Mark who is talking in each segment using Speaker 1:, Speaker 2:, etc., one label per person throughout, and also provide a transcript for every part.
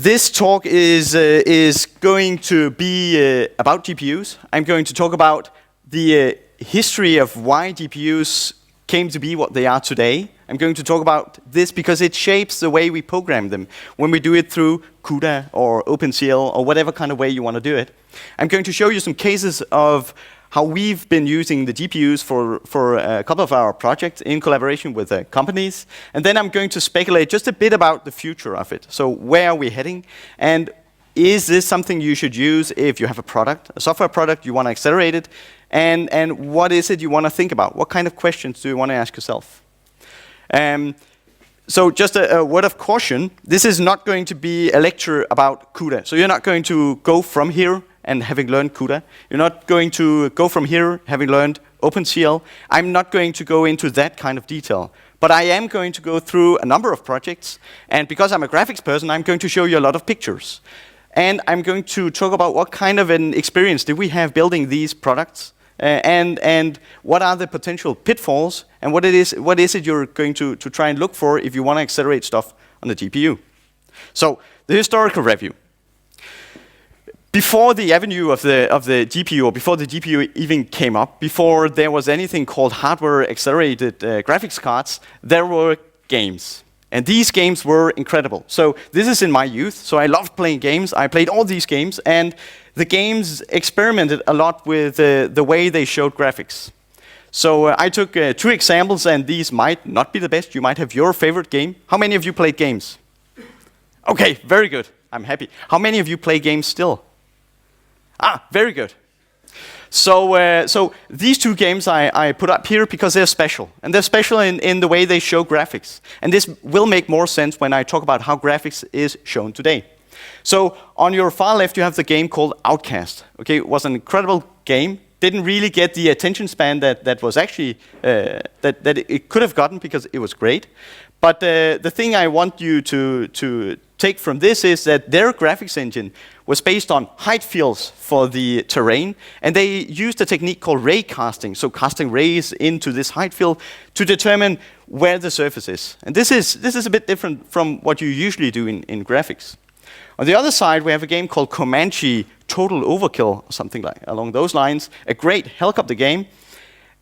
Speaker 1: This talk is going to be about GPUs. I'm going to talk about the history of why GPUs came to be what they are today. I'm going to talk about this because it shapes the way we program them when we do it through CUDA or OpenCL or whatever kind of way you want to do it. I'm going to show you some cases of how we've been using the GPUs for a couple of our projects in collaboration with companies. And then I'm going to speculate just a bit about the future of it. So where are we heading? And is this something you should use if you have a product, a software product, you want to accelerate it? And what is it you want to think about? What kind of questions do you want to ask yourself? So just a word of caution, this is not going to be a lecture about CUDA. So you're not going to go from here and having learned CUDA. You're not going to go from here having learned OpenCL. I'm not going to go into that kind of detail. But I am going to go through a number of projects. And because I'm a graphics person, I'm going to show you a lot of pictures. And I'm going to talk about what kind of an experience did we have building these products. And what are the potential pitfalls, and what is it you're going to try and look for if you want to accelerate stuff on the GPU. So the historical review. Before the avenue of the GPU, or before the GPU even came up, before there was anything called hardware-accelerated graphics cards, there were games. And these games were incredible. So this is in my youth, so I loved playing games. I played all these games, and the games experimented a lot with the way they showed graphics. So I took 2 examples, and these might not be the best. You might have your favorite game. How many of you played games? Okay, very good. I'm happy. How many of you play games still? Ah, very good. So these 2 games I put up here because they're special. And they're special in the way they show graphics. And this will make more sense when I talk about how graphics is shown today. So on your far left, you have the game called Outcast. Okay, it was an incredible game. Didn't really get the attention span that was actually, that it could have gotten because it was great. But the thing I want you to take from this is that their graphics engine was based on height fields for the terrain, and they used a technique called ray casting, so casting rays into this height field to determine where the surface is. And this is a bit different from what you usually do in graphics. On the other side, we have a game called Comanche Total Overkill, or something like along those lines, a great helicopter game.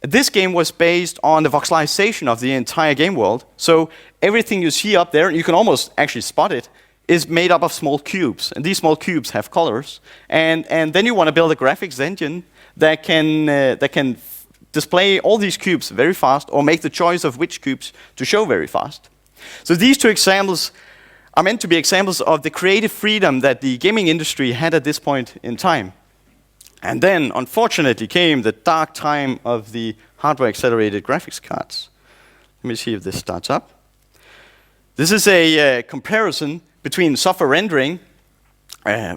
Speaker 1: This game was based on the voxelization of the entire game world. So everything you see up there, you can almost actually spot it, is made up of small cubes. And these small cubes have colors. And then you want to build a graphics engine that can display all these cubes very fast, or make the choice of which cubes to show very fast. So these 2 examples are meant to be examples of the creative freedom that the gaming industry had at this point in time. And then, unfortunately, came the dark time of the hardware-accelerated graphics cards. Let me see if this starts up. This is a comparison between software rendering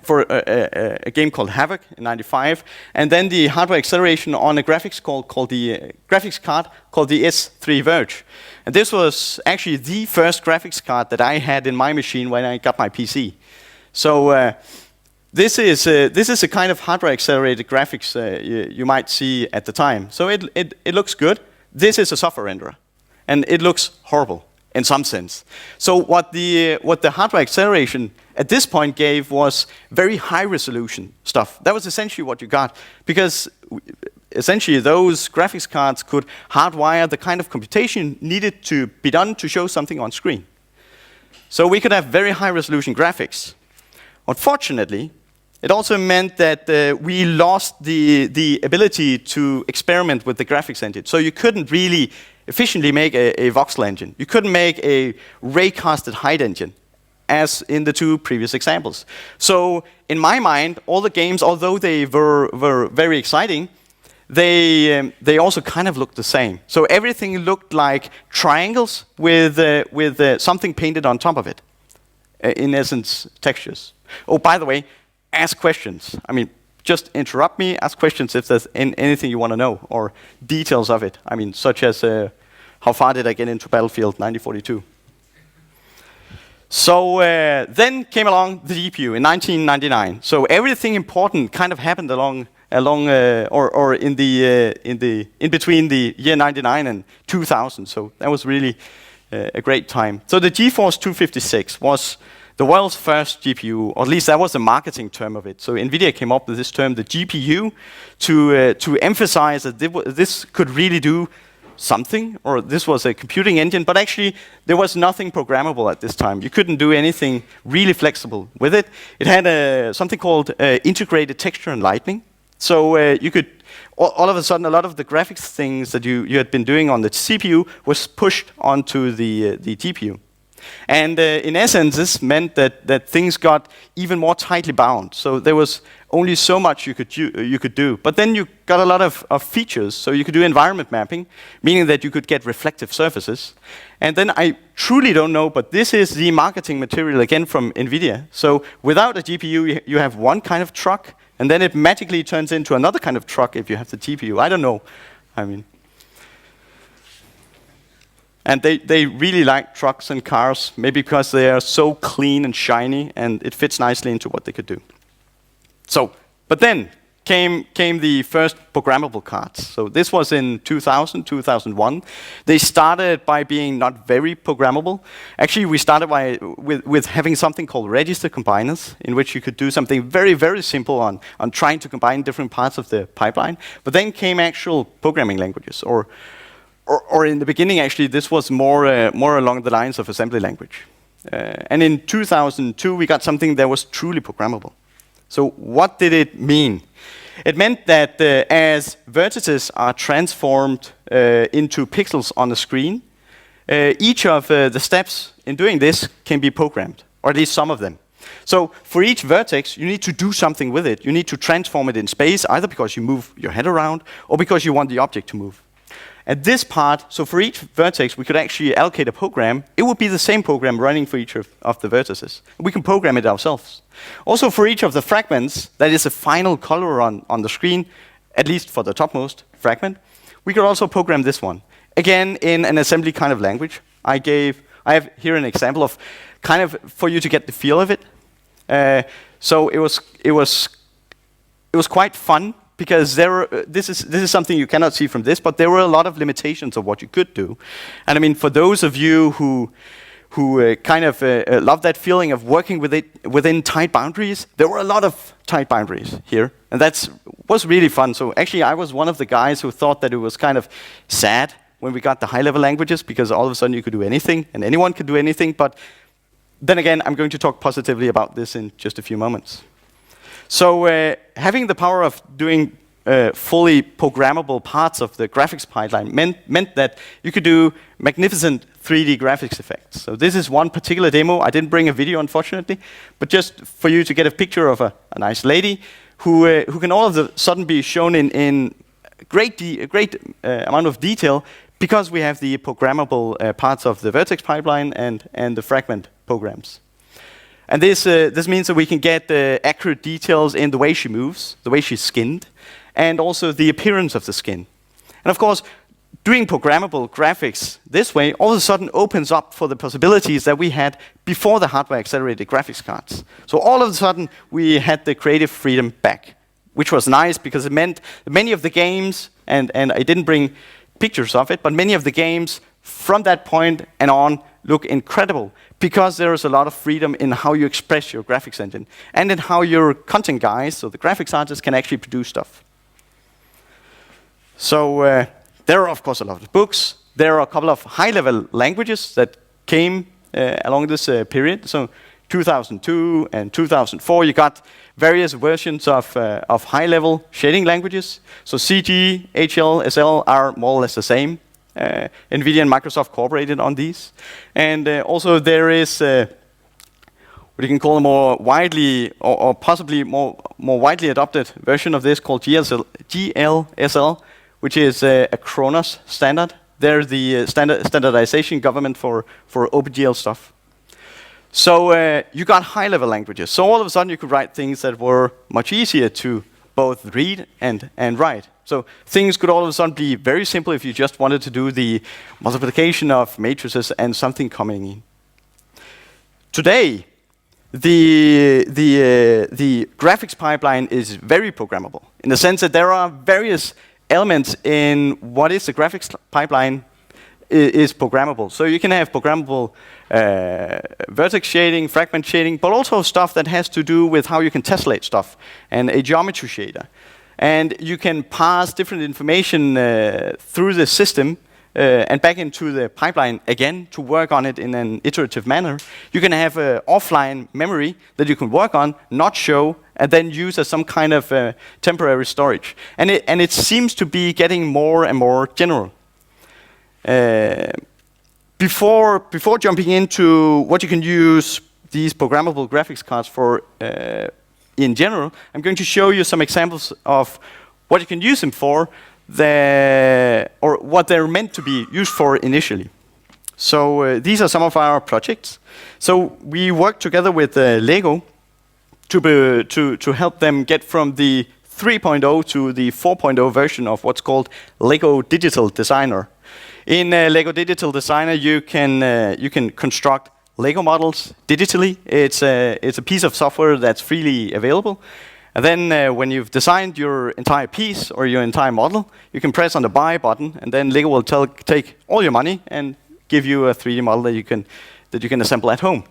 Speaker 1: for a game called Havoc in '95, and then the hardware acceleration on a graphics card called the S3 Verge. And this was actually the first graphics card that I had in my machine when I got my PC. So this is a kind of hardware accelerated graphics you might see at the time. So it looks good. This is a software renderer, and it looks horrible in some sense. So what the hardware acceleration at this point gave was very high resolution stuff. That was essentially what you got, because essentially those graphics cards could hardwire the kind of computation needed to be done to show something on screen. So we could have very high resolution graphics. Unfortunately, it also meant that we lost the ability to experiment with the graphics engine. So you couldn't really efficiently make a voxel engine. You couldn't make a ray-casted height engine, as in the 2 previous examples. So in my mind, all the games, although they were very exciting, they also kind of looked the same. So everything looked like triangles with something painted on top of it. In essence, textures. Oh, by the way, ask questions. I mean, just interrupt me, ask questions if there's anything you want to know, or details of it. I mean, such as how far did I get into Battlefield 1942? So then came along the GPU in 1999. So everything important kind of happened along or in between the year 99 and 2000. So that was really a great time. So the GeForce 256 was the world's first GPU, or at least that was the marketing term of it. So NVIDIA came up with this term, the GPU, to emphasize that this could really do something, or this was a computing engine, but actually there was nothing programmable at this time. You couldn't do anything really flexible with it. It had something called integrated texture and lighting. So you could, all of a sudden, a lot of the graphics things that you had been doing on the CPU was pushed onto the GPU. And in essence, this meant that things got even more tightly bound. So there was only so much you could do. But then you got a lot of features. So you could do environment mapping, meaning that you could get reflective surfaces. And then I truly don't know, but this is the marketing material again from NVIDIA. So without a GPU, you have one kind of truck, and then it magically turns into another kind of truck if you have the GPU. I don't know. I mean. And they really like trucks and cars, maybe because they are so clean and shiny, and it fits nicely into what they could do. So, but then came the first programmable cards. So this was in 2000, 2001. They started by being not very programmable. Actually, we started with having something called register combiners, in which you could do something very, very simple on trying to combine different parts of the pipeline. But then came actual programming languages, or in the beginning, actually, this was more along the lines of assembly language. And in 2002, we got something that was truly programmable. So what did it mean? It meant that as vertices are transformed into pixels on the screen, each of the steps in doing this can be programmed, or at least some of them. So for each vertex, you need to do something with it. You need to transform it in space, either because you move your head around, or because you want the object to move. At this part, so for each vertex, we could actually allocate a program. It would be the same program running for each of the vertices. We can program it ourselves. Also, for each of the fragments, that is a final color on the screen, at least for the topmost fragment, we could also program this one. Again, in an assembly kind of language. I have here an example of kind of for you to get the feel of it. So it was quite fun. Because this is something you cannot see from this, but there were a lot of limitations of what you could do. And I mean, for those of you who kind of love that feeling of working with it within tight boundaries, there were a lot of tight boundaries here, and that was really fun. So actually, I was one of the guys who thought that it was kind of sad when we got the high-level languages, because all of a sudden you could do anything, and anyone could do anything. But then again, I'm going to talk positively about this in just a few moments. So having the power of doing fully programmable parts of the graphics pipeline meant that you could do magnificent 3D graphics effects. So this is one particular demo. I didn't bring a video, unfortunately, but just for you to get a picture of a nice lady who can all of a sudden be shown in great amount of detail, because we have the programmable parts of the vertex pipeline and the fragment programs. And this means that we can get accurate details in the way she moves, the way she's skinned, and also the appearance of the skin. And of course, doing programmable graphics this way all of a sudden opens up for the possibilities that we had before the hardware-accelerated graphics cards. So all of a sudden, we had the creative freedom back, which was nice because it meant that many of the games, and I didn't bring pictures of it, but many of the games from that point and on look incredible, because there is a lot of freedom in how you express your graphics engine, and in how your content guys, so the graphics artists, can actually produce stuff. So there are, of course, a lot of books. There are a couple of high-level languages that came along this period. So 2002 and 2004, you got various versions of high-level shading languages. So CG, HL, SL are more or less the same. NVIDIA and Microsoft cooperated on these. And also there is what you can call a more widely, or possibly more widely adopted version of this called GLSL, which is a Kronos standard. They're the standardization government for OpenCL stuff. So you got high-level languages. So all of a sudden you could write things that were much easier to both read and write. So things could all of a sudden be very simple if you just wanted to do the multiplication of matrices and something coming in. Today, the graphics pipeline is very programmable, in the sense that there are various elements in what is the graphics pipeline is programmable. So you can have programmable vertex shading, fragment shading, but also stuff that has to do with how you can tessellate stuff, and a geometry shader. And you can pass different information through the system and back into the pipeline again to work on it in an iterative manner. You can have offline memory that you can work on, not show, and then use as some kind of temporary storage. And it seems to be getting more and more general. Before jumping into what you can use these programmable graphics cards for in general, I'm going to show you some examples of what you can use them for, or what they're meant to be used for initially. So these are some of our projects. So we work together with Lego to help them get from the 3.0 to the 4.0 version of what's called Lego Digital Designer. In Lego Digital Designer, you can construct Lego models digitally. It's a piece of software that's freely available. And then when you've designed your entire piece or your entire model, you can press on the buy button, and then Lego will take all your money and give you a 3D model that you can assemble at home.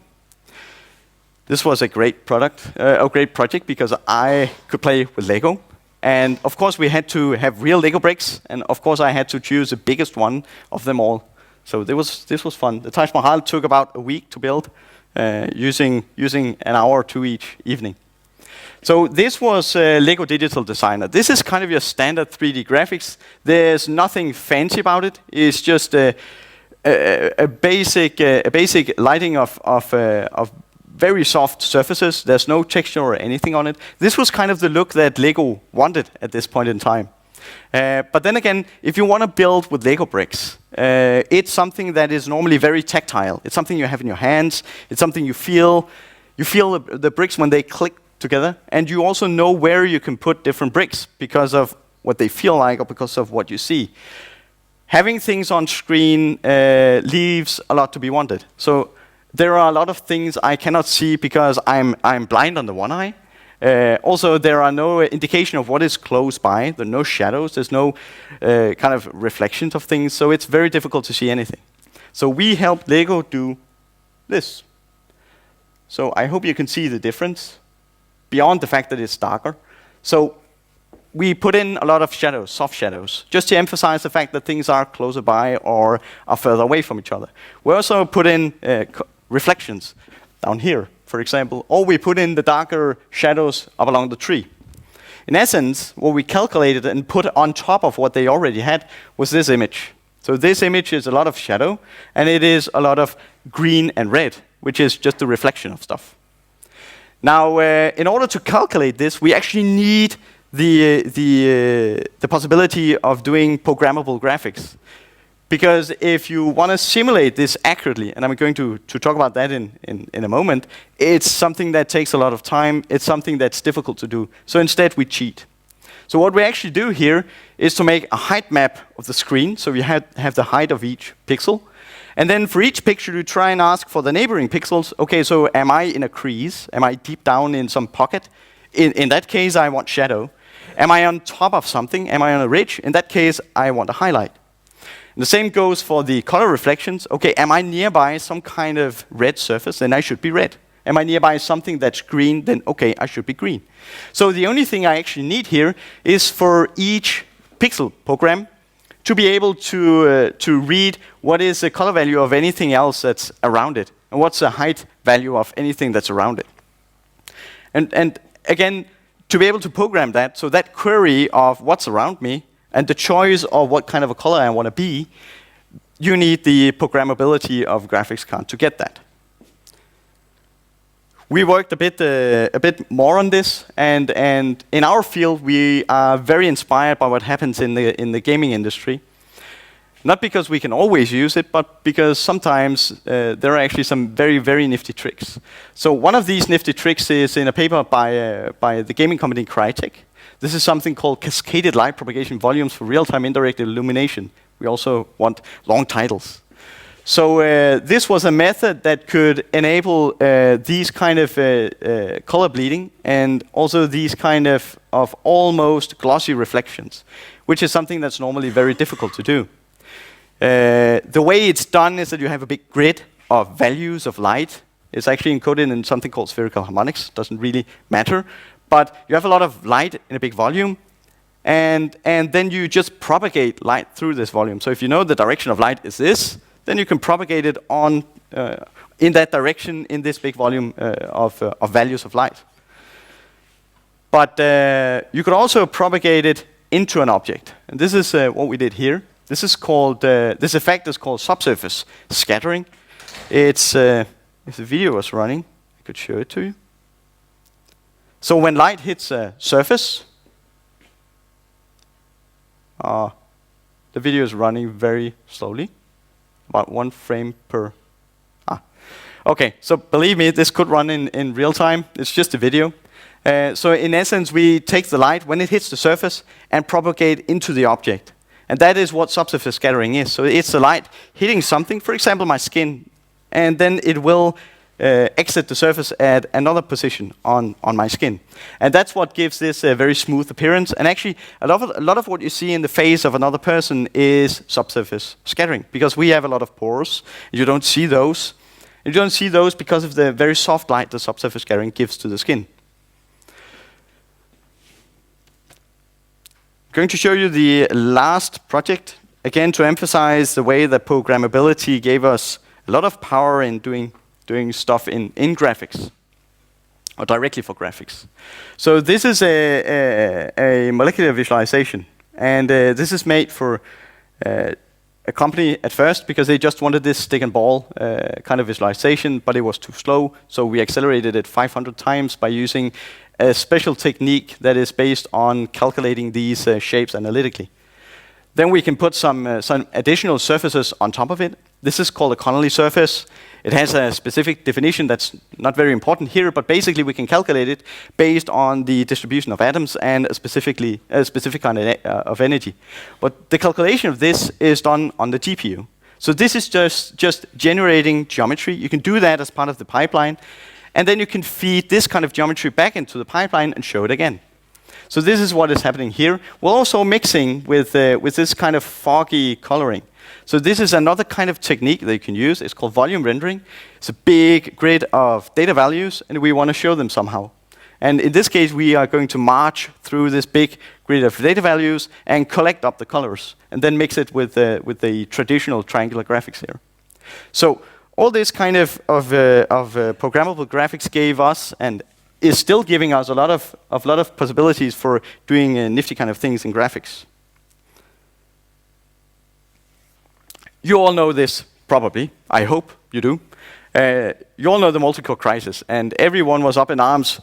Speaker 1: This was a great project because I could play with Lego. And of course we had to have real Lego bricks, and of course I had to choose the biggest one of them all. So this was fun. The Taj Mahal took about a week to build, using an hour or two each evening. So this was Lego Digital Designer. This is kind of your standard 3D graphics. There's nothing fancy about it. It's just a basic lighting of very soft surfaces. There's no texture or anything on it. This was kind of the look that Lego wanted at this point in time. But then again, if you want to build with Lego bricks, it's something that is normally very tactile. It's something you have in your hands. It's something you feel. You feel the bricks when they click together, and you also know where you can put different bricks because of what they feel like or because of what you see. Having things on screen leaves a lot to be wanted. So there are a lot of things I cannot see because I'm blind on the one eye. Also, there are no indication of what is close by. There are no shadows. There's no kind of reflections of things. So it's very difficult to see anything. So we helped Lego do this. So I hope you can see the difference beyond the fact that it's darker. So we put in a lot of shadows, soft shadows, just to emphasize the fact that things are closer by or are further away from each other. We also put in reflections down here, for example, or we put in the darker shadows up along the tree. In essence, what we calculated and put on top of what they already had was this image. So this image is a lot of shadow, and it is a lot of green and red, which is just the reflection of stuff. Now, in order to calculate this, we actually need the possibility of doing programmable graphics. Because if you want to simulate this accurately, and I'm going to talk about that in a moment, it's something that takes a lot of time. It's something that's difficult to do. So instead, we cheat. So what we actually do here is to make a height map of the screen. So we have the height of each pixel. And then for each picture, you try and ask for the neighboring pixels. Okay, so am I in a crease? Am I deep down in some pocket? In that case, I want shadow. Am I on top of something? Am I on a ridge? In that case, I want a highlight. And the same goes for the color reflections. Okay, am I nearby some kind of red surface? Then I should be red. Am I nearby something that's green? Then okay, I should be green. So the only thing I actually need here is for each pixel program to be able to read what is the color value of anything else that's around it, and what's the height value of anything that's around it. And again, to be able to program that, so that query of what's around me, and the choice of what kind of a color I want to be, you need the programmability of graphics card to get that. We worked a bit more on this, and in our field, we are very inspired by what happens in the gaming industry. Not because we can always use it, but because sometimes there are actually some very, very nifty tricks. So one of these nifty tricks is in a paper by the gaming company Crytek. This is something called Cascaded light propagation volumes for real-time indirect illumination. We also want long titles. So this was a method that could enable these kind of color bleeding and also these kind of almost glossy reflections, which is something that's normally very difficult to do. The way it's done is that you have a big grid of values of light. It's actually encoded in something called spherical harmonics. Doesn't really matter. But you have a lot of light in a big volume, and then you just propagate light through this volume. So if you know the direction of light is this, then you can propagate it on in that direction in this big volume of values of light. But you could also propagate it into an object. And this is what we did here. This is called, this effect is called subsurface scattering. It's, if the video was running, I could show it to you. So when light hits a surface, the video is running very slowly, about 1 frame per. Okay, so believe me, this could run in real time. It's just a video. So in essence, we take the light when it hits the surface and propagate into the object. And that is what subsurface scattering is. So it's the light hitting something, for example, my skin, and then it will exit the surface at another position on my skin. And that's what gives this a very smooth appearance. And actually, a lot of what you see in the face of another person is subsurface scattering, because we have a lot of pores. You don't see those. You don't see those because of the very soft light the subsurface scattering gives to the skin. I'm going to show you the last project, again to emphasize the way that programmability gave us a lot of power in doing stuff in graphics, or directly for graphics. So this is a molecular visualization, and this is made for a company at first because they just wanted this stick and ball kind of visualization, but it was too slow, so we accelerated it 500 times by using a special technique that is based on calculating these shapes analytically. Then we can put some additional surfaces on top of it. This is called a Connolly surface. It has a specific definition that's not very important here, but basically we can calculate it based on the distribution of atoms and a specific kind of energy. But the calculation of this is done on the GPU. So this is just generating geometry. You can do that as part of the pipeline, and then you can feed this kind of geometry back into the pipeline and show it again. So this is what is happening here. We're also mixing with this kind of foggy coloring. So this is another kind of technique that you can use. It's called volume rendering. It's a big grid of data values, and we want to show them somehow. And in this case, we are going to march through this big grid of data values and collect up the colors, and then mix it with the traditional triangular graphics here. So all this kind of programmable graphics gave us, and is still giving us a lot of possibilities for doing nifty kind of things in graphics. You all know this, probably. I hope you do. You all know the Multicore crisis, and everyone was up in arms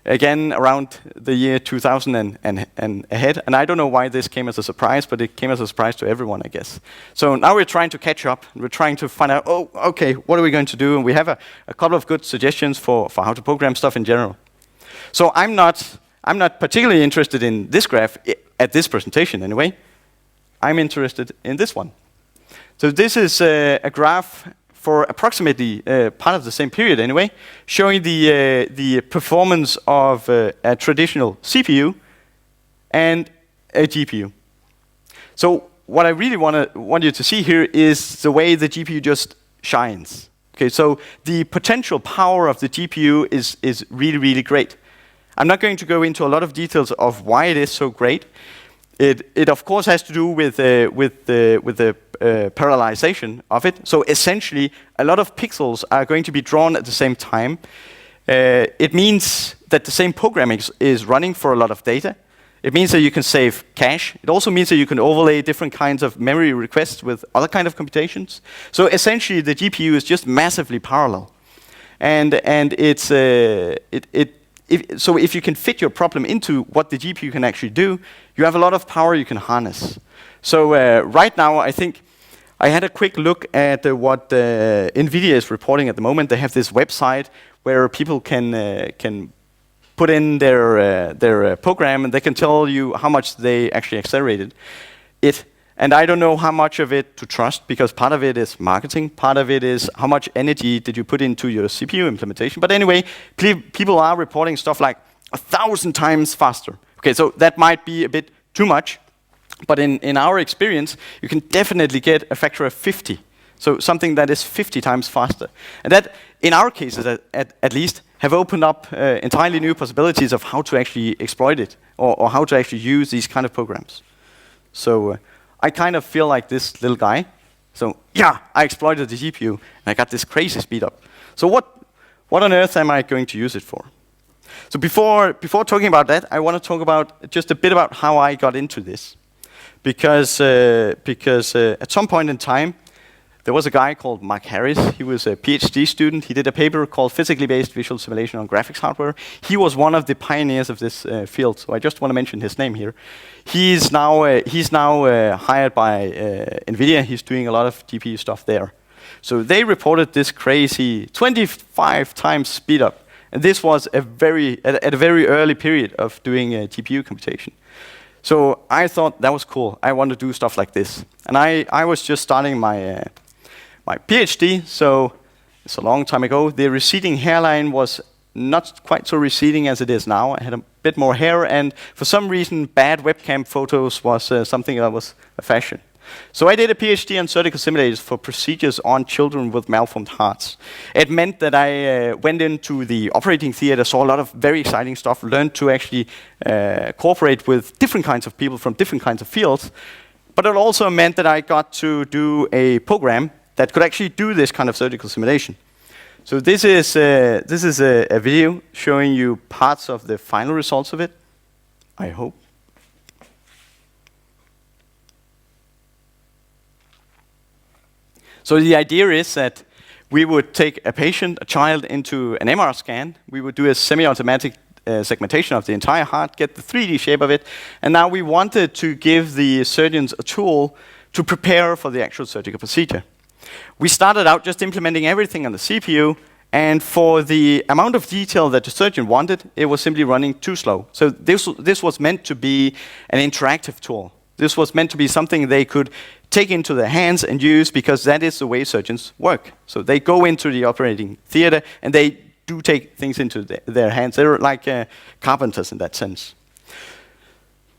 Speaker 1: again around the year 2000 and ahead. And I don't know why this came as a surprise, but it came as a surprise to everyone, I guess. So now we're trying to catch up. We're trying to find out, oh, okay, what are we going to do? And we have a couple of good suggestions for how to program stuff in general. So I'm not particularly interested in this graph at this presentation anyway. I'm interested in this one. So this is a graph for approximately part of the same period anyway, showing the performance of a traditional CPU and a GPU. So what I really want you to see here is the way the GPU just shines. Okay, so the potential power of the GPU is really, really great. I'm not going to go into a lot of details of why it is so great. It of course has to do with the parallelization of it. So essentially, a lot of pixels are going to be drawn at the same time. It means that the same program is running for a lot of data. It means that you can save cache. It also means that you can overlay different kinds of memory requests with other kind of computations. So essentially, the GPU is just massively parallel, and it's so if you can fit your problem into what the GPU can actually do, you have a lot of power you can harness. So right now, I think I had a quick look at what NVIDIA is reporting at the moment. They have this website where people can put in their program, and they can tell you how much they actually accelerated it. And I don't know how much of it to trust, because part of it is marketing, part of it is how much energy did you put into your CPU implementation. But anyway, people are reporting stuff like 1,000 times faster. Okay, so that might be a bit too much. But in our experience, you can definitely get a factor of 50. So something that is 50 times faster. And that, in our cases at least, have opened up entirely new possibilities of how to actually exploit it, or how to actually use these kind of programs. So I kind of feel like this little guy. So yeah, I exploited the GPU, and I got this crazy speed up. So what on earth am I going to use it for? So before talking about that, I want to talk about just a bit about how I got into this. Because at some point in time, there was a guy called Mark Harris. He was a PhD student. He did a paper called Physically Based Visual Simulation on Graphics Hardware. He was one of the pioneers of this field, so I just want to mention his name here. He's now hired by NVIDIA. He's doing a lot of GPU stuff there. So they reported this crazy 25 times speed up. And this was at a very early period of doing GPU computation. So I thought that was cool. I want to do stuff like this. And I was just starting my PhD, so it's a long time ago. The receding hairline was not quite so receding as it is now. I had a bit more hair, and for some reason, bad webcam photos was something that was a fashion. So I did a PhD on surgical simulators for procedures on children with malformed hearts. It meant that I went into the operating theater, saw a lot of very exciting stuff, learned to actually cooperate with different kinds of people from different kinds of fields. But it also meant that I got to do a program that could actually do this kind of surgical simulation. So this is a video showing you parts of the final results of it, I hope. So the idea is that we would take a patient, a child, into an MR scan. We would do a semi-automatic segmentation of the entire heart, get the 3D shape of it, and now we wanted to give the surgeons a tool to prepare for the actual surgical procedure. We started out just implementing everything on the CPU, and for the amount of detail that the surgeon wanted, it was simply running too slow. So this was meant to be an interactive tool. This was meant to be something they could take into their hands and use, because that is the way surgeons work. So they go into the operating theater and they do take things into their hands. They're like carpenters in that sense.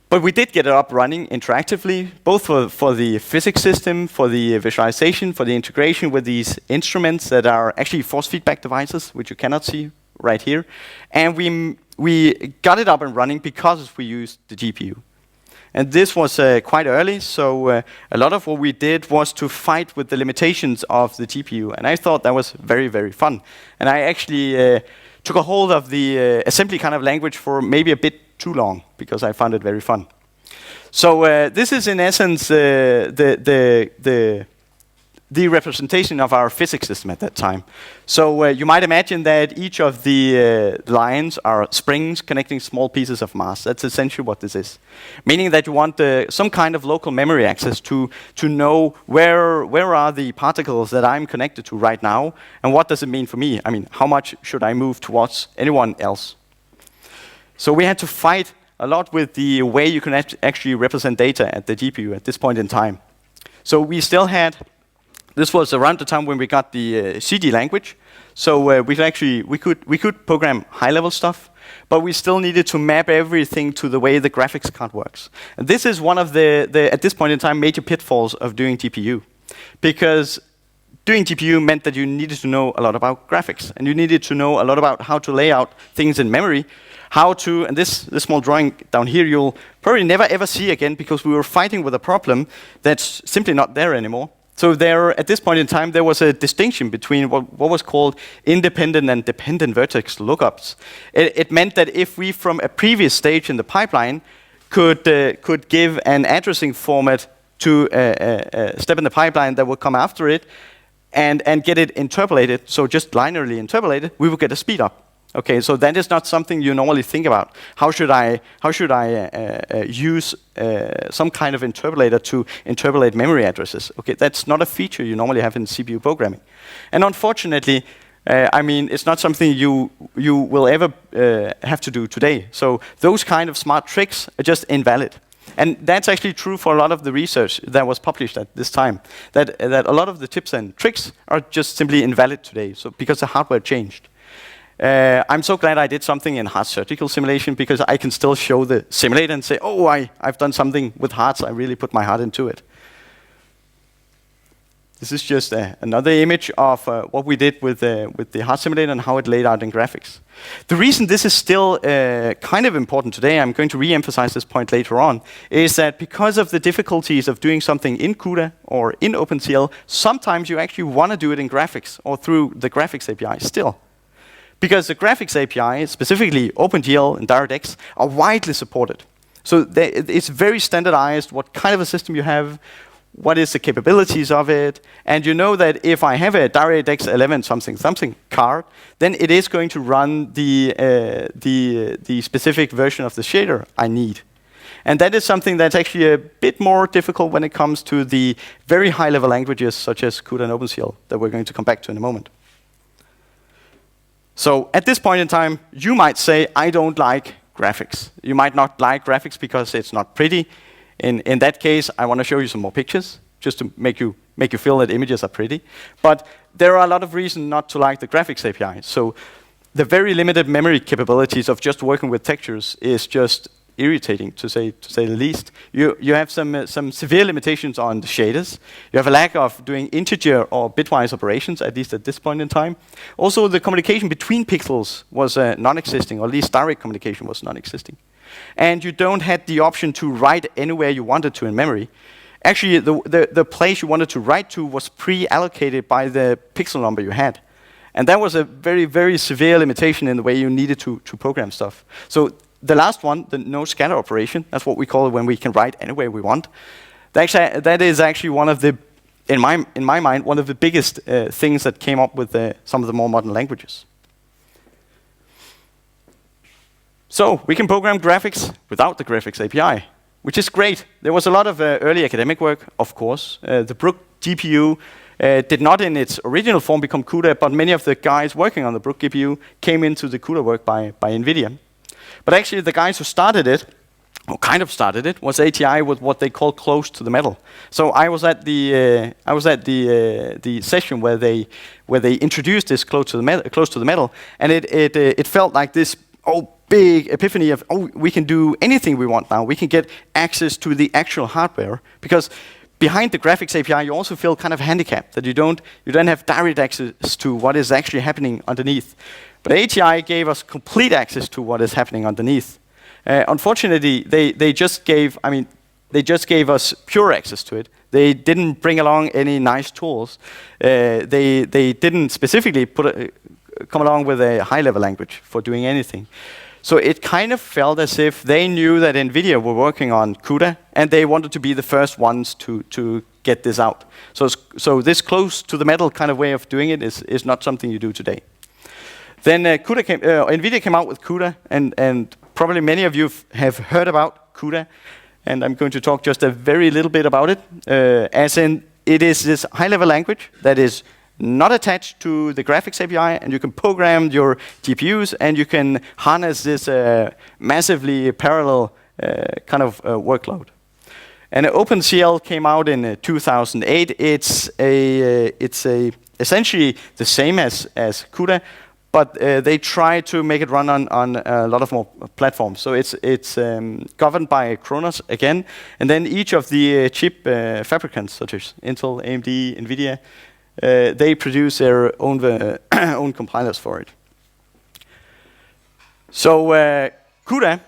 Speaker 1: But we did get it up running interactively, both for the physics system, for the visualization, for the integration with these instruments that are actually force feedback devices, which you cannot see right here. And we got it up and running because we used the GPU. And this was quite early, so a lot of what we did was to fight with the limitations of the GPU, and I thought that was very, very fun. And I actually took a hold of the assembly kind of language for maybe a bit too long, because I found it very fun. So this is in essence the representation of our physics system at that time. So you might imagine that each of the lines are springs connecting small pieces of mass. That's essentially what this is. Meaning that you want some kind of local memory access to know where are the particles that I'm connected to right now, and what does it mean for me? I mean, how much should I move towards anyone else? So we had to fight a lot with the way you can actually represent data at the GPU at this point in time. So we still had, this was around the time when we got the CG language. So we could program high-level stuff, but we still needed to map everything to the way the graphics card works. And this is one of the at this point in time, major pitfalls of doing GPU. Because doing GPU meant that you needed to know a lot about graphics, and you needed to know a lot about how to lay out things in memory, how to, and this small drawing down here you'll probably never ever see again, because we were fighting with a problem that's simply not there anymore. So there, at this point in time, there was a distinction between what was called independent and dependent vertex lookups. It meant that if we, from a previous stage in the pipeline, could give an addressing format to a step in the pipeline that would come after it, and get it interpolated, so just linearly interpolated, we would get a speed up. Okay, so that is not something you normally think about. How should I use some kind of interpolator to interpolate memory addresses? Okay, that's not a feature you normally have in CPU programming. And unfortunately, I mean, it's not something you will ever have to do today. So those kind of smart tricks are just invalid. And that's actually true for a lot of the research that was published at this time. That a lot of the tips and tricks are just simply invalid today, so because the hardware changed. I'm so glad I did something in heart surgical simulation because I can still show the simulator and say, oh, I've done something with hearts. I really put my heart into it. This is just another image of what we did with the heart simulator and how it laid out in graphics. The reason this is still kind of important today, I'm going to re-emphasize this point later on, is that because of the difficulties of doing something in CUDA or in OpenCL, sometimes you actually want to do it in graphics or through the graphics API still. Because the graphics API, specifically OpenGL and DirectX, are widely supported. So it's very standardized what kind of a system you have, what is the capabilities of it, and you know that if I have a DirectX 11 something card, then it is going to run the specific version of the shader I need. And that is something that's actually a bit more difficult when it comes to the very high-level languages such as CUDA and OpenCL that we're going to come back to in a moment. So at this point in time, you might say, I don't like graphics. You might not like graphics because it's not pretty. In that case, I want to show you some more pictures, just to make you feel that images are pretty. But there are a lot of reasons not to like the graphics API. So the very limited memory capabilities of just working with textures is just irritating, to say the least. You have some severe limitations on the shaders. You have a lack of doing integer or bitwise operations, at least at this point in time. Also, the communication between pixels was non-existing, or at least direct communication was non-existing. And you don't have the option to write anywhere you wanted to in memory. Actually, the place you wanted to write to was pre-allocated by the pixel number you had. And that was a very, very severe limitation in the way you needed to program stuff. So the last one, the no scatter operation, that's what we call it when we can write anywhere we want. That is actually one of the, in my mind, one of the biggest things that came up with some of the more modern languages. So we can program graphics without the graphics API, which is great. There was a lot of early academic work, of course. The Brook GPU did not in its original form become CUDA, but many of the guys working on the Brook GPU came into the CUDA work by NVIDIA. But actually the guys who started it, or kind of started it, was ATI with what they call close to the metal. So I was at the session where they introduced this close to the metal, and it felt like this big epiphany of, we can do anything we want now. We can get access to the actual hardware, because behind the graphics API, you also feel kind of handicapped that you don't have direct access to what is actually happening underneath. But ATI gave us complete access to what is happening underneath. Unfortunately, they just gave us pure access to it. They didn't bring along any nice tools. They didn't specifically come along with a high-level language for doing anything. So it kind of felt as if they knew that NVIDIA were working on CUDA, and they wanted to be the first ones to get this out. So this close to the metal kind of way of doing it is not something you do today. Then NVIDIA came out with CUDA, and probably many of you have heard about CUDA, and I'm going to talk just a very little bit about it, as in it is this high-level language that is not attached to the graphics API, and you can program your GPUs, and you can harness this massively parallel kind of workload. And OpenCL came out in 2008. It's essentially the same as CUDA, but they try to make it run on a lot of more platforms. So it's governed by Kronos again, and then each of the chip fabricants, such as Intel, AMD, NVIDIA, they produce their own compilers for it. So CUDA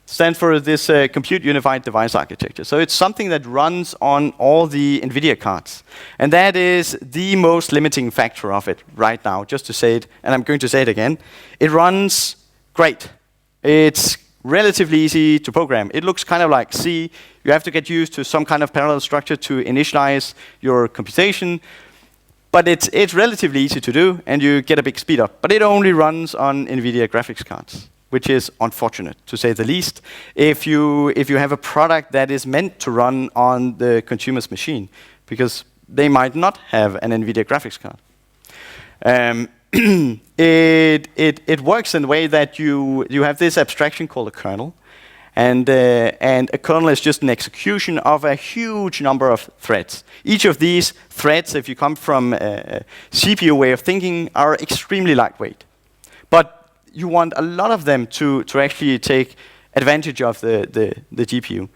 Speaker 1: stands for this Compute Unified Device Architecture. So it's something that runs on all the NVIDIA cards. And that is the most limiting factor of it right now, just to say it, and I'm going to say it again. It runs great. It's relatively easy to program. It looks kind of like C. You have to get used to some kind of parallel structure to initialize your computation. But it's relatively easy to do, and you get a big speed up. But it only runs on NVIDIA graphics cards, which is unfortunate, to say the least, if you have a product that is meant to run on the consumer's machine, because they might not have an NVIDIA graphics card. It works in the way that you have this abstraction called a kernel, and a kernel is just an execution of a huge number of threads. Each of these threads, if you come from a CPU way of thinking, are extremely lightweight. but you want a lot of them to actually take advantage of the GPU.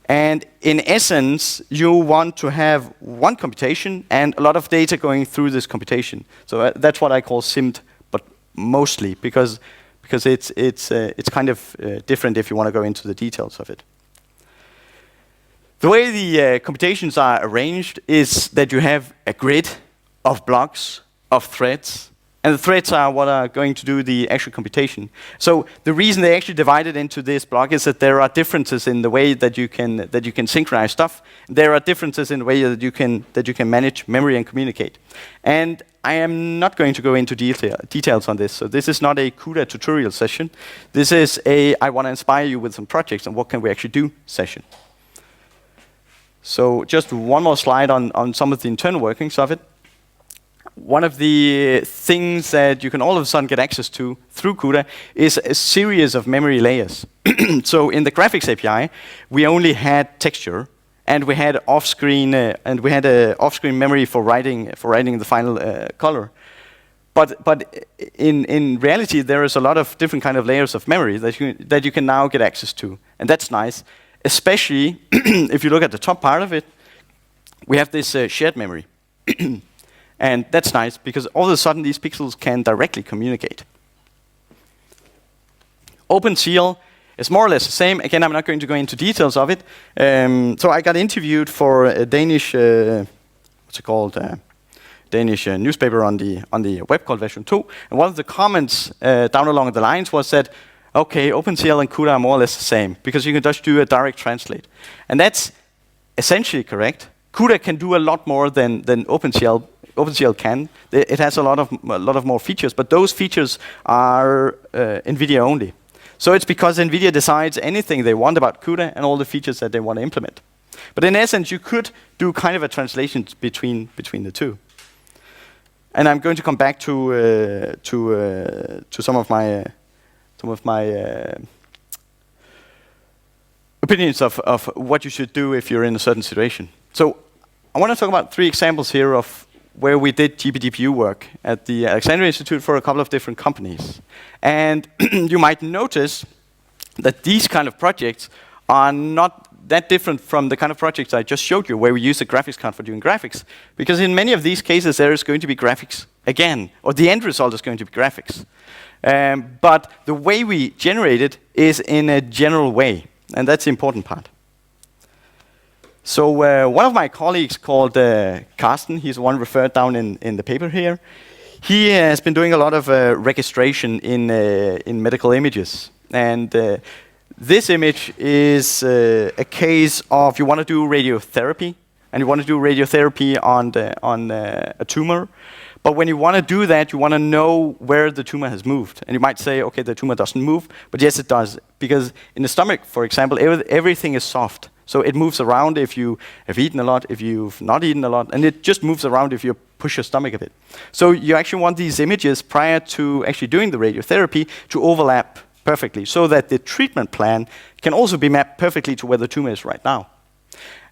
Speaker 1: And in essence, you want to have one computation and a lot of data going through this computation. So that's what I call SIMD, but mostly because it's kind of different if you want to go into the details of it. The way the computations are arranged is that you have a grid of blocks, of threads, and the threads are what are going to do the actual computation. So the reason they actually divide it into this block is that there are differences in the way that you can synchronize stuff. There are differences in the way that you can manage memory and communicate. And I am not going to go into details on this. So this is not a CUDA tutorial session. This is a I want to inspire you with some projects and what can we actually do session. So just one more slide on some of the internal workings of it. One of the things that you can all of a sudden get access to through CUDA is a series of memory layers. So in the graphics API, we only had texture, and we had off-screen off-screen memory for writing the final color. But in reality, there is a lot of different kind of layers of memory that you can now get access to, and that's nice. Especially if you look at the top part of it, we have this shared memory. And that's nice, because all of a sudden these pixels can directly communicate. OpenCL is more or less the same. Again, I'm not going to go into details of it. So I got interviewed for a Danish, what's it called? Danish newspaper on the web called Version 2. And one of the comments down along the lines was that, okay, OpenCL and CUDA are more or less the same, because you can just do a direct translate. And that's essentially correct. CUDA can do a lot more than OpenCL can. It has a lot of more features, but those features are NVIDIA only. So it's because NVIDIA decides anything they want about CUDA and all the features that they want to implement. But in essence, you could do kind of a translation between the two. And I'm going to come back to some of my opinions of what you should do if you're in a certain situation. So I want to talk about 3 examples here of where we did GPGPU work at the Alexandra Institute for a couple of different companies. And you might notice that these kind of projects are not that different from the kind of projects I just showed you, where we use a graphics card for doing graphics. Because in many of these cases, there is going to be graphics again, or the end result is going to be graphics. But the way we generate it is in a general way, and that's the important part. So one of my colleagues called Carsten, he's the one referred down in the paper here. He has been doing a lot of registration in medical images. And this image is a case of you want to do radiotherapy, and you want to do radiotherapy on a tumor. But when you want to do that, you want to know where the tumor has moved. And you might say, okay, the tumor doesn't move. But yes, it does. Because in the stomach, for example, everything is soft. So it moves around if you have eaten a lot, if you've not eaten a lot. And it just moves around if you push your stomach a bit. So you actually want these images prior to actually doing the radiotherapy to overlap perfectly, so that the treatment plan can also be mapped perfectly to where the tumor is right now.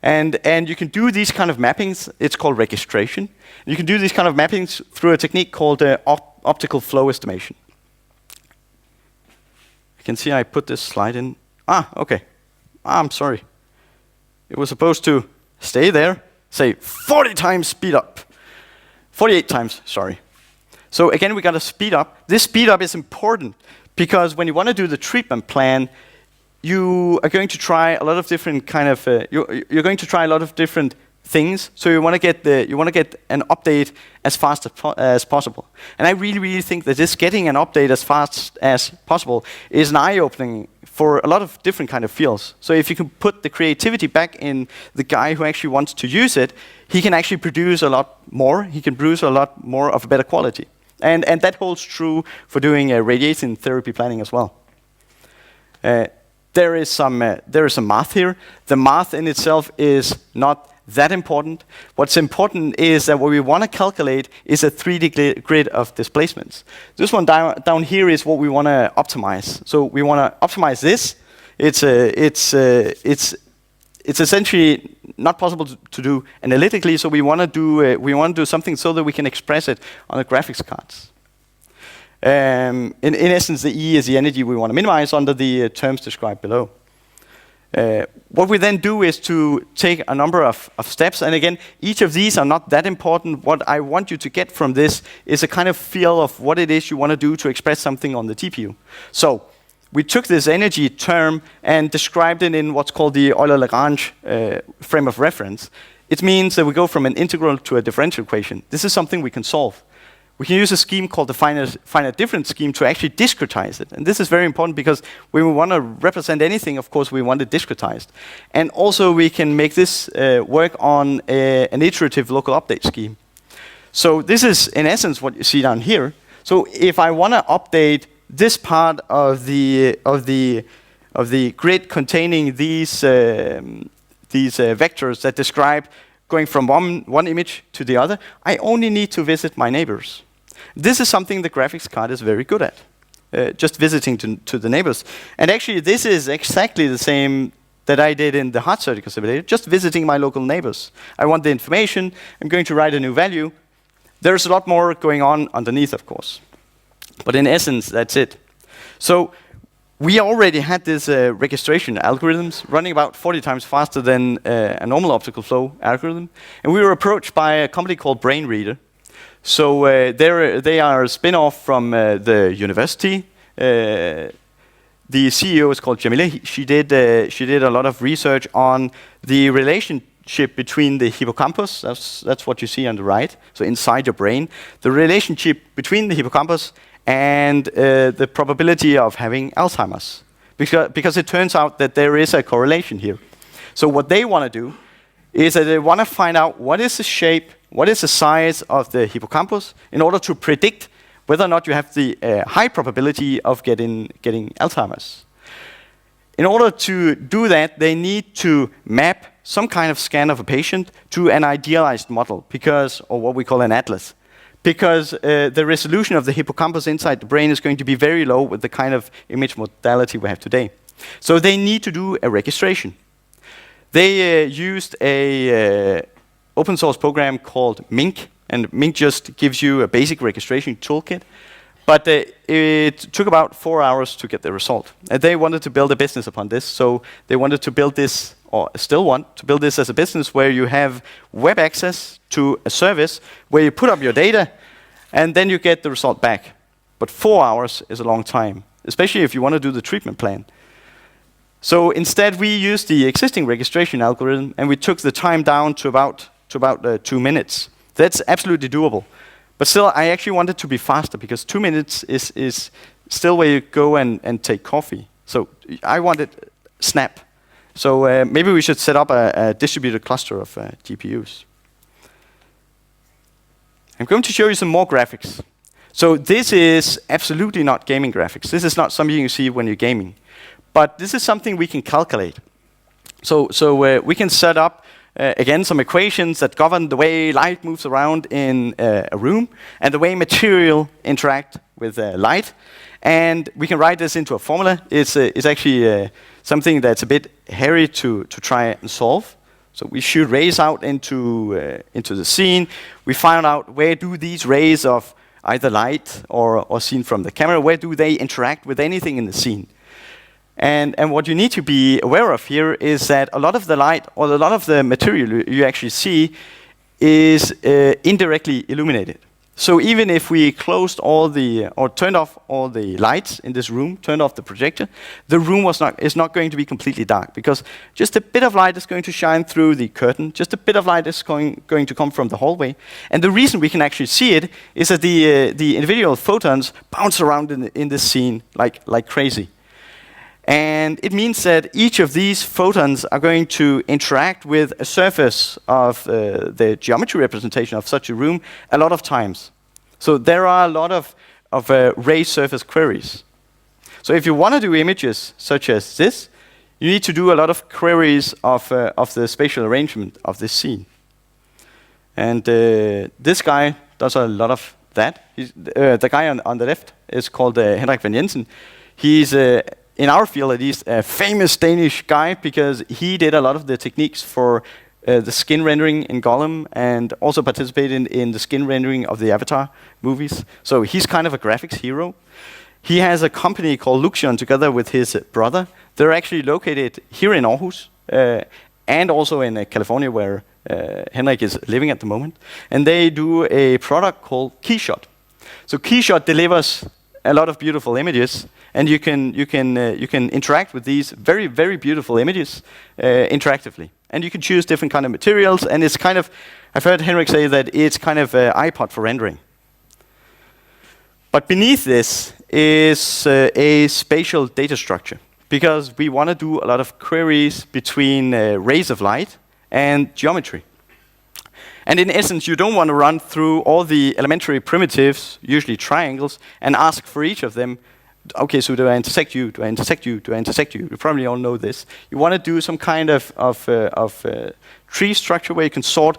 Speaker 1: And you can do these kind of mappings. It's called registration. You can do these kind of mappings through a technique called optical flow estimation. You can see I put this slide in. Okay. I'm sorry. It was supposed to stay there, say 40 times speed up. 48 times, sorry. So again, we got to speed up. This speed up is important because when you want to do the treatment plan, you are going to try a lot of different kind of you're going to try a lot of different things. So you want to get an update as fast as possible. And I really think that this getting an update as fast as possible is an eye-opening for a lot of different kind of fields. So if you can put the creativity back in the guy who actually wants to use it, he can actually produce a lot more. He can produce a lot more of a better quality. And that holds true for doing radiation therapy planning as well. There is some math here. The math in itself is not that important. What's important is that what we want to calculate is a 3D grid of displacements. This one down here is what we want to optimize. So we want to optimize this. It's essentially not possible to do analytically. So we want to do something so that we can express it on the graphics cards. In essence, the E is the energy we want to minimize under the terms described below. What we then do is to take a number of steps, and again, each of these are not that important. What I want you to get from this is a kind of feel of what it is you want to do to express something on the GPU. So we took this energy term and described it in what's called the Euler-Lagrange frame of reference. It means that we go from an integral to a differential equation. This is something we can solve. We can use a scheme called the finite difference scheme to actually discretize it. And this is very important because when we want to represent anything, of course, we want it discretized. And also we can make this work on an iterative local update scheme. So this is, in essence, what you see down here. So if I want to update this part of the grid containing these vectors that describe going from one image to the other, I only need to visit my neighbors. This is something the graphics card is very good at, just visiting to the neighbors. And actually, this is exactly the same that I did in the hard circuit simulator, just visiting my local neighbors. I want the information, I'm going to write a new value. There's a lot more going on underneath, of course. But in essence, that's it. So we already had this registration algorithms running about 40 times faster than a normal optical flow algorithm. And we were approached by a company called BrainReader. So they are a spin-off from the university. The CEO is called Jamila. She did a lot of research on the relationship between the hippocampus. That's what you see on the right. So inside your brain, the relationship between the hippocampus and the probability of having Alzheimer's. Because it turns out that there is a correlation here. So what they want to do is that they want to find out what is the shape, what is the size of the hippocampus in order to predict whether or not you have the high probability of getting Alzheimer's. In order to do that, they need to map some kind of scan of a patient to an idealized model, or what we call an atlas. Because the resolution of the hippocampus inside the brain is going to be very low with the kind of image modality we have today. So they need to do a registration. They used a open source program called Mink, and Mink just gives you a basic registration toolkit. But it took about 4 hours to get the result. And they wanted to build a business upon this, so they wanted to build this, or still want to build this as a business where you have web access to a service where you put up your data and then you get the result back. But 4 hours is a long time, especially if you want to do the treatment plan. So instead we used the existing registration algorithm and we took the time down to about 2 minutes. That's absolutely doable. But still, I actually want it to be faster because 2 minutes is still where you go and take coffee. So I want it snap. So maybe we should set up a distributed cluster of GPUs. I'm going to show you some more graphics. So this is absolutely not gaming graphics. This is not something you see when you're gaming. But this is something we can calculate. So we can set up again, some equations that govern the way light moves around in a room and the way material interact with light. And we can write this into a formula. It's actually something that's a bit hairy to try and solve. So we shoot rays out into the scene. We find out where do these rays of either light or seen from the camera, where do they interact with anything in the scene? And what you need to be aware of here is that a lot of the light or a lot of the material you actually see is indirectly illuminated. So even if we closed or turned off all the lights in this room, turned off the projector, the room is not going to be completely dark because just a bit of light is going to shine through the curtain, just a bit of light is going to come from the hallway. And the reason we can actually see it is that the individual photons bounce around in this scene like crazy. And it means that each of these photons are going to interact with a surface of the geometry representation of such a room a lot of times. So there are a lot of ray surface queries. So if you want to do images such as this, you need to do a lot of queries of the spatial arrangement of this scene. And this guy does a lot of that. The guy on the left is called Henrik van Jensen. He's in our field at least, a famous Danish guy because he did a lot of the techniques for the skin rendering in Gollum, and also participated in the skin rendering of the Avatar movies. So he's kind of a graphics hero. He has a company called Luxion together with his brother. They're actually located here in Aarhus, and also in California, where Henrik is living at the moment. And they do a product called Keyshot. So Keyshot delivers a lot of beautiful images, and you can interact with these very, very beautiful images interactively. And you can choose different kind of materials, and it's kind of, I've heard Henrik say that it's kind of an iPod for rendering. But beneath this is a spatial data structure, because we want to do a lot of queries between rays of light and geometry. And in essence, you don't want to run through all the elementary primitives, usually triangles, and ask for each of them, okay, so do I intersect you, do I intersect you, do I intersect you? You probably all know this. You want to do some kind of tree structure where you can sort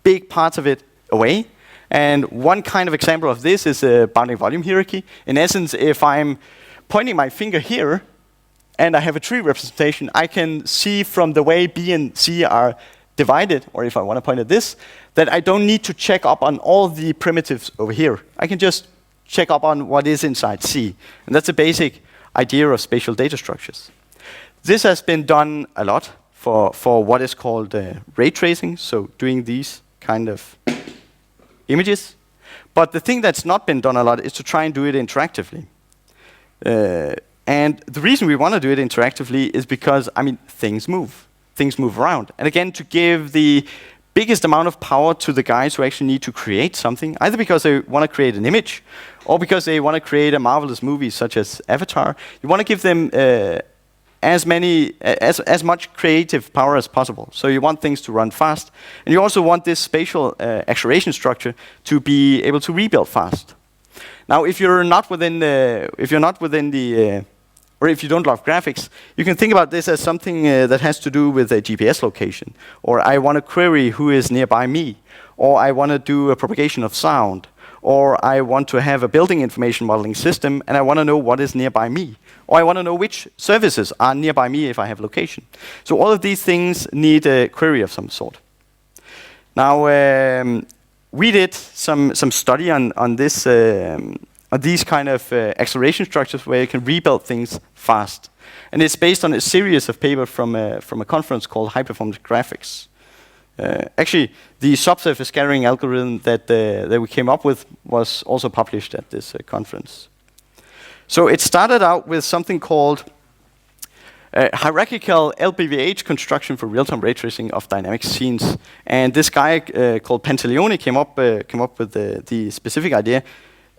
Speaker 1: big parts of it away. And one kind of example of this is a bounding volume hierarchy. In essence, if I'm pointing my finger here, and I have a tree representation, I can see from the way B and C are divided, or if I want to point at this, that I don't need to check up on all the primitives over here. I can just check up on what is inside C. And that's a basic idea of spatial data structures. This has been done a lot for what is called ray tracing, so doing these kind of images. But the thing that's not been done a lot is to try and do it interactively. And the reason we want to do it interactively is because, I mean, things move around. And again, to give the biggest amount of power to the guys who actually need to create something, either because they want to create an image, or because they want to create a marvelous movie such as Avatar, you want to give them as much creative power as possible. So you want things to run fast, and you also want this spatial acceleration structure to be able to rebuild fast. Now, if you're not within the or if you don't love graphics, you can think about this as something that has to do with a GPS location. Or I want to query who is nearby me. Or I want to do a propagation of sound. Or I want to have a building information modeling system, and I want to know what is nearby me. Or I want to know which services are nearby me if I have location. So all of these things need a query of some sort. Now, we did some study on this, these kind of acceleration structures where you can rebuild things fast. And it's based on a series of papers from a conference called High Performance Graphics. Actually, the subsurface scattering algorithm that we came up with was also published at this conference. So it started out with something called hierarchical LBVH construction for real-time ray tracing of dynamic scenes. And this guy called Pantaleone came up with the specific idea.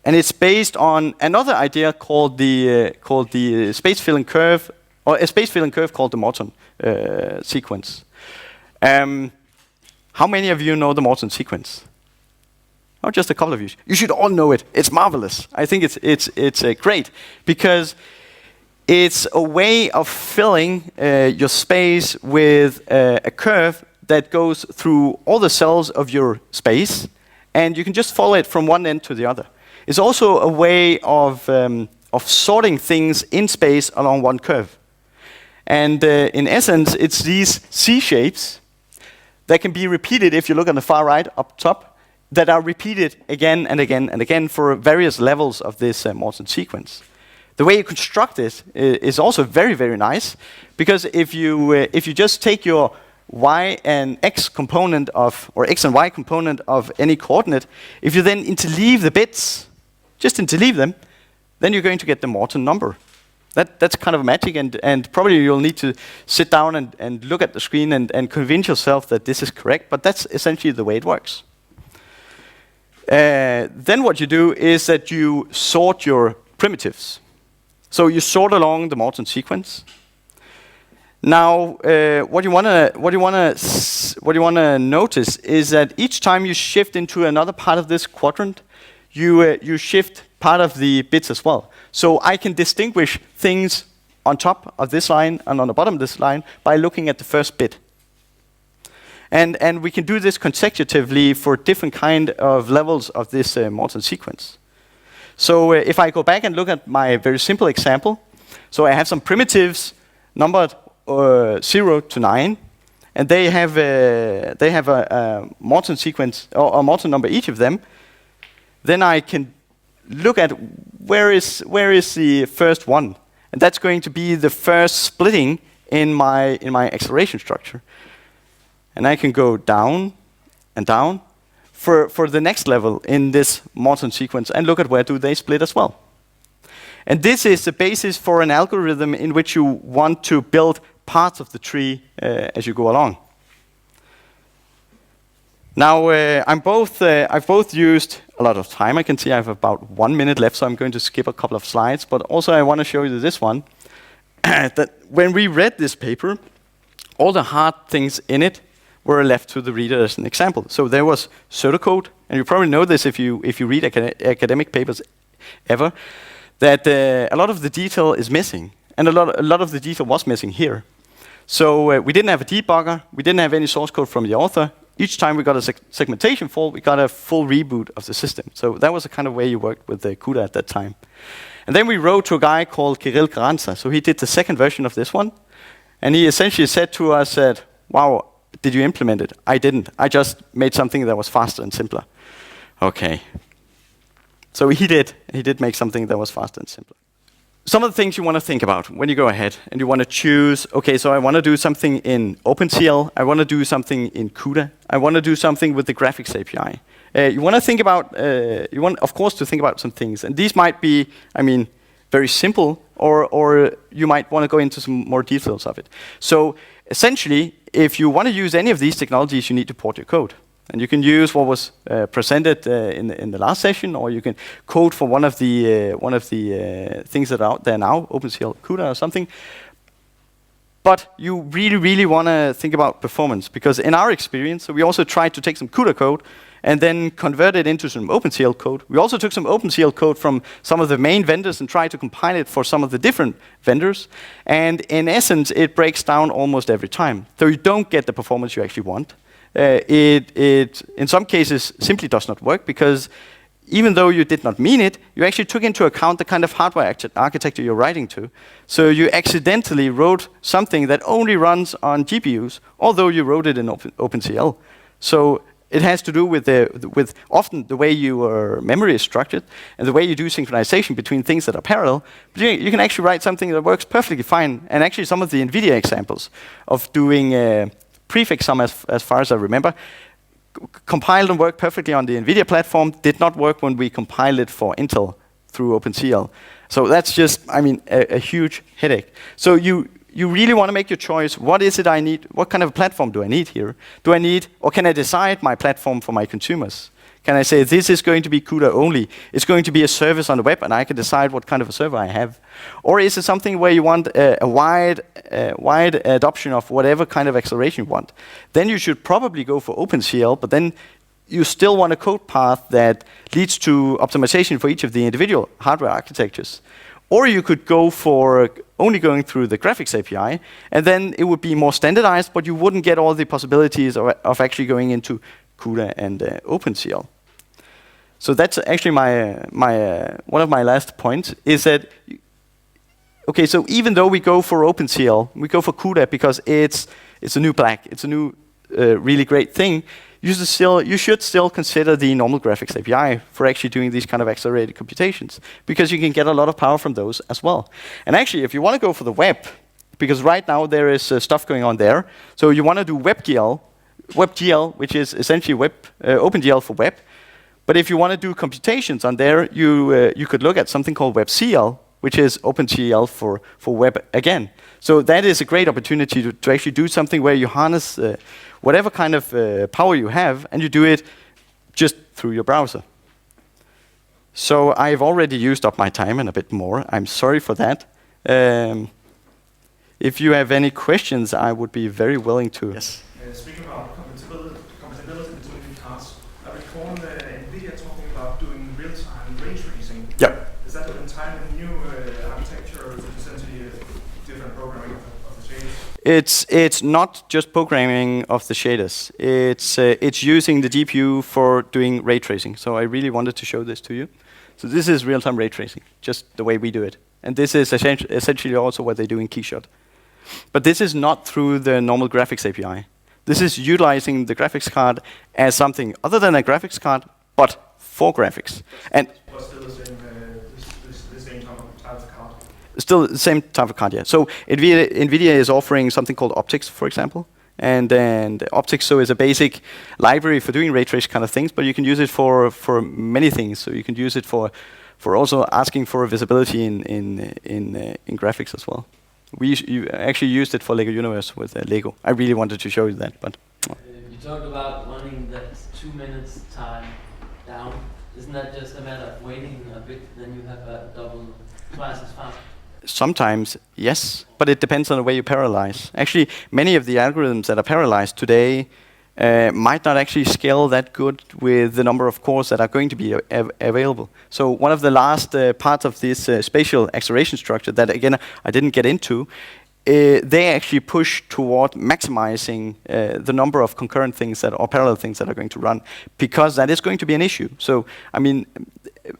Speaker 1: And it's based on another idea called the space filling curve, or a space filling curve called the Molten Sequence. How many of you know the Molten Sequence? Oh, just a couple of you. You should all know it. It's marvelous. I think it's great because it's a way of filling your space with a curve that goes through all the cells of your space, and you can just follow it from one end to the other. It's also a way of sorting things in space along one curve. And in essence, it's these C-shapes that can be repeated, if you look on the far right up top, that are repeated again and again and again for various levels of this Molten Sequence. The way you construct it is also very, very nice, because if you just take your y and x component of, or x and y component of any coordinate, if you then interleave the bits, just interleave them, then you're going to get the Molten number. That's kind of magic, and probably you'll need to sit down and look at the screen and convince yourself that this is correct, but that's essentially the way it works. Then what you do is that you sort your primitives. So you sort along the Molten Sequence. Now, what you want to notice is that each time you shift into another part of this quadrant, you shift part of the bits as well. So I can distinguish things on top of this line and on the bottom of this line by looking at the first bit. And we can do this consecutively for different kind of levels of this Molten Sequence. So if I go back and look at my very simple example, so I have some primitives numbered 0 to 9, and they have a Molten sequence or a Molten number each of them, then I can look at where is the first one, and that's going to be the first splitting in my acceleration structure. And I can go down and down for the next level in this Molten sequence and look at where do they split as well. And this is the basis for an algorithm in which you want to build parts of the tree as you go along. Now, I've both used a lot of time. I can see I have about 1 minute left, so I'm going to skip a couple of slides. But also I want to show you this one, that when we read this paper, all the hard things in it were left to the reader as an example. So there was pseudocode, and you probably know this if you read academic papers ever, that a lot of the detail is missing, and a lot of the detail was missing here. So we didn't have a debugger, we didn't have any source code from the author. Each time we got a segmentation fault, we got a full reboot of the system. So that was the kind of way you worked with the CUDA at that time. And then we wrote to a guy called Kirill Karanza. So he did the second version of this one, and he essentially said to us that, wow, did you implement it? I didn't. I just made something that was faster and simpler. Okay. So he did make something that was faster and simpler. Some of the things you want to think about when you go ahead and you want to choose, okay, so I want to do something in OpenCL, I want to do something in CUDA, I want to do something with the graphics API. You want to think about, you want, of course, to think about some things. And these might be, I mean, very simple, or you might want to go into some more details of it. So essentially, if you want to use any of these technologies, you need to port your code. And you can use what was presented in the last session, or you can code for one of the things that are out there now, OpenCL, CUDA, or something. But you really want to think about performance, because in our experience, so we also tried to take some CUDA code and then convert it into some OpenCL code. We also took some OpenCL code from some of the main vendors and tried to compile it for some of the different vendors. And in essence, it breaks down almost every time. So you don't get the performance you actually want. It in some cases simply does not work, because even though you did not mean it, you actually took into account the kind of hardware architecture you're writing to. So you accidentally wrote something that only runs on GPUs, although you wrote it in OpenCL. So it has to do with often the way your memory is structured and the way you do synchronization between things that are parallel. But you can actually write something that works perfectly fine. And actually some of the NVIDIA examples of doing prefix sum, as far as I remember, compiled and worked perfectly on the NVIDIA platform, did not work when we compiled it for Intel through OpenCL. So that's just, I mean, a huge headache. So you really want to make your choice. What is it I need? What kind of platform do I need here? Do I need, or can I decide my platform for my consumers? Can I say this is going to be CUDA only? It's going to be a service on the web, and I can decide what kind of a server I have. Or is it something where you want a wide adoption of whatever kind of acceleration you want? Then you should probably go for OpenCL, but then you still want a code path that leads to optimization for each of the individual hardware architectures. Or you could go for only going through the graphics API, and then it would be more standardized, but you wouldn't get all the possibilities of actually going into CUDA and OpenCL. So that's actually one of my last points, is that, okay, so even though we go for OpenCL, we go for CUDA because it's a new black, it's a new really great thing, you should still consider the normal graphics API for actually doing these kind of accelerated computations, because you can get a lot of power from those as well. And actually, if you want to go for the web, because right now there is stuff going on there, so you want to do WebGL, which is essentially OpenGL for web. But if you want to do computations on there, you could look at something called WebCL, which is OpenCL for web again. So that is a great opportunity to actually do something where you harness whatever kind of power you have, and you do it just through your browser. So I've already used up my time and a bit more. I'm sorry for that. If you have any questions, I would be very willing to. Yes.
Speaker 2: Speaking about compatibility between cards, I recall NVIDIA talking about doing real-time ray tracing.
Speaker 1: Yeah.
Speaker 2: Is that an entirely new architecture, or is it essentially different programming of the shaders?
Speaker 1: It's not just programming of the shaders. It's using the GPU for doing ray tracing. So I really wanted to show this to you. So this is real-time ray tracing, just the way we do it. And this is essentially also what they do in Keyshot. But this is not through the normal graphics API. This is utilizing the graphics card as something other than a graphics card, but for graphics. And
Speaker 2: But still the same, the same type of card.
Speaker 1: still the same type of card, yeah. So NVIDIA is offering something called optics, for example. And optics so is a basic library for doing ray trace kind of things, but you can use it for many things. So you can use it for also asking for visibility in graphics as well. You actually used it for Lego Universe with Lego. I really wanted to show you that, but
Speaker 3: You talked about wanting that 2 minutes time down. Isn't that just a matter of waiting a bit, then you have a double, twice as fast?
Speaker 1: sometimes yes, but it depends on the way you parallelize. Actually, many of the algorithms that are parallelized today might not actually scale that good with the number of cores that are going to be available. So one of the last parts of this spatial acceleration structure that, again, I didn't get into, they actually push toward maximizing the number of concurrent things that, or parallel things that are going to run, because that is going to be an issue. So, I mean,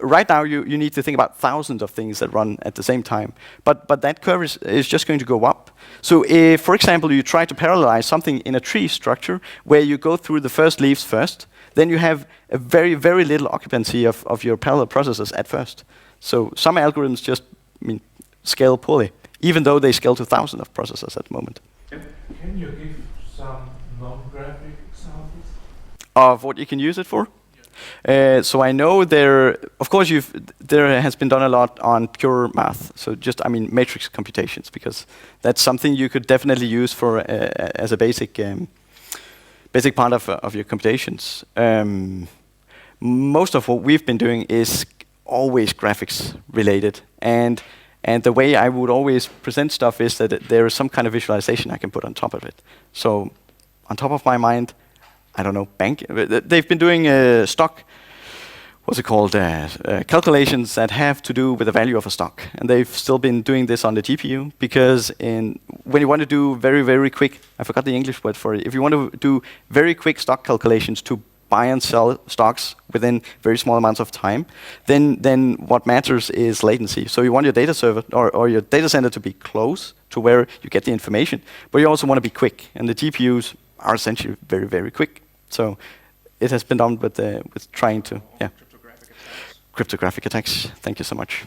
Speaker 1: right now you need to think about thousands of things that run at the same time, but that curve is just going to go up. So if, for example, you try to parallelize something in a tree structure where you go through the first leaves first, then you have a very, very little occupancy of your parallel processors at first. So some algorithms just scale poorly, even though they scale to thousands of processors at the moment.
Speaker 4: Can you give some non-graphic examples?
Speaker 1: Of what you can use it for? So I know of course, there has been done a lot on pure math. So just, matrix computations, because that's something you could definitely use for as a basic part of your computations. Most of what we've been doing is always graphics related, and the way I would always present stuff is that there is some kind of visualization I can put on top of it. So on top of my mind, I don't know, they've been doing stock, calculations that have to do with the value of a stock. And they've still been doing this on the GPU, because when you want to do very, very quick, I forgot the English word for it, if you want to do very quick stock calculations to buy and sell stocks within very small amounts of time, then what matters is latency. So you want your data server or your data center to be close to where you get the information, but you also want to be quick. And the GPUs are essentially very, very quick. So it has been done with trying to, cryptographic attacks. Thank you so much.